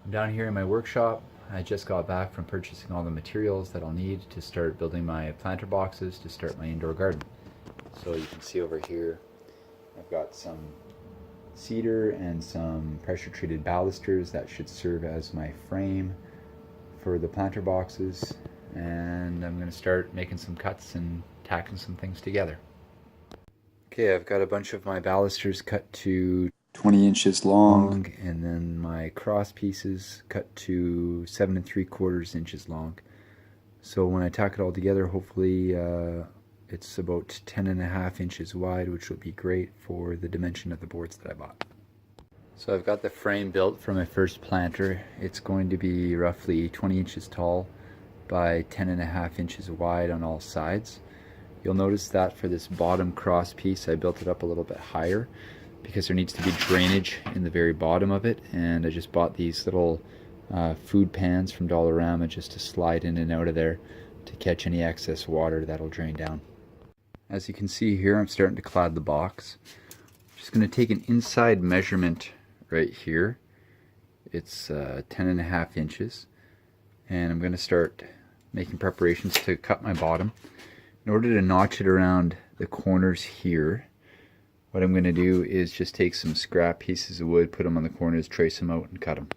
I'm down here in my workshop. I just got back from purchasing all the materials that I'll need to start building my planter boxes to start my indoor garden. So you can see over here, I've got some cedar and some pressure treated balusters that should serve as my frame for the planter boxes. And I'm going to start making some cuts and tacking some things together. Okay, I've got a bunch of my balusters cut to 20 inches long, and then my cross pieces cut to 7 3/4 inches long. So when I tack it all together, hopefully it's about 10.5 inches wide, which will be great for the dimension of the boards that I bought. So I've got the frame built for my first planter. It's going to be roughly 20 inches tall by 10.5 inches wide on all sides. You'll notice that for this bottom cross piece, I built it up a little bit higher because there needs to be drainage in the very bottom of it, and I just bought these little food pans from Dollarama just to slide in and out of there to catch any excess water that'll drain down. As you can see here, I'm starting to clad the box. I'm just going to take an inside measurement right here. It's 10.5 inches, and I'm going to start making preparations to cut my bottom. In order to notch it around the corners here, what I'm going to do is just take some scrap pieces of wood, put them on the corners, trace them out, and cut them.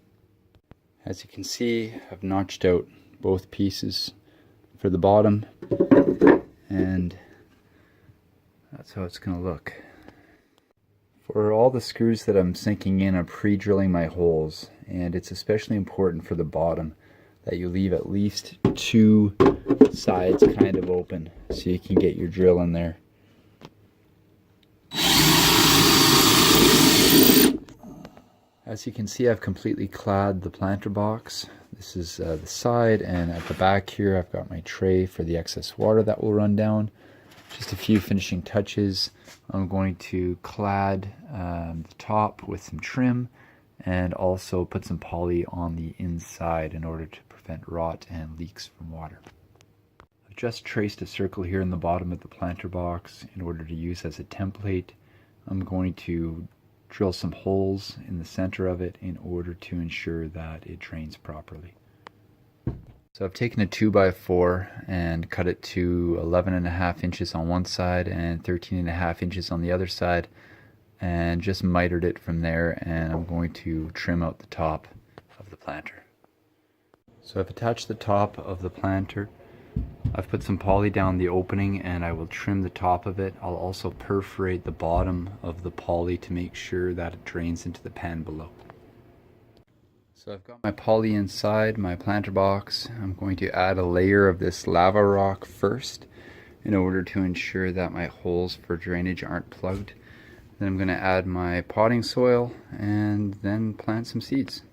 As you can see, I've notched out both pieces for the bottom, and that's how it's going to look. For all the screws that I'm sinking in, I'm pre-drilling my holes, and it's especially important for the bottom that you leave at least 2 sides kind of open so you can get your drill in there. As you can see, I've completely clad the planter box. This is the side, and at the back here I've got my tray for the excess water that will run down. Just a few finishing touches. I'm going to clad the top with some trim and also put some poly on the inside in order to prevent rot and leaks from water. I've just traced a circle here in the bottom of the planter box in order to use as a template. I'm going to drill some holes in the center of it in order to ensure that it drains properly. So I've taken a 2x4 and cut it to 11.5 inches on one side and 13.5 inches on the other side, and just mitered it from there, and I'm going to trim out the top of the planter. So I've attached the top of the planter. I've put some poly down the opening, and I will trim the top of it. I'll also perforate the bottom of the poly to make sure that it drains into the pan below. So I've got my poly inside my planter box. I'm going to add a layer of this lava rock first in order to ensure that my holes for drainage aren't plugged. Then I'm going to add my potting soil and then plant some seeds.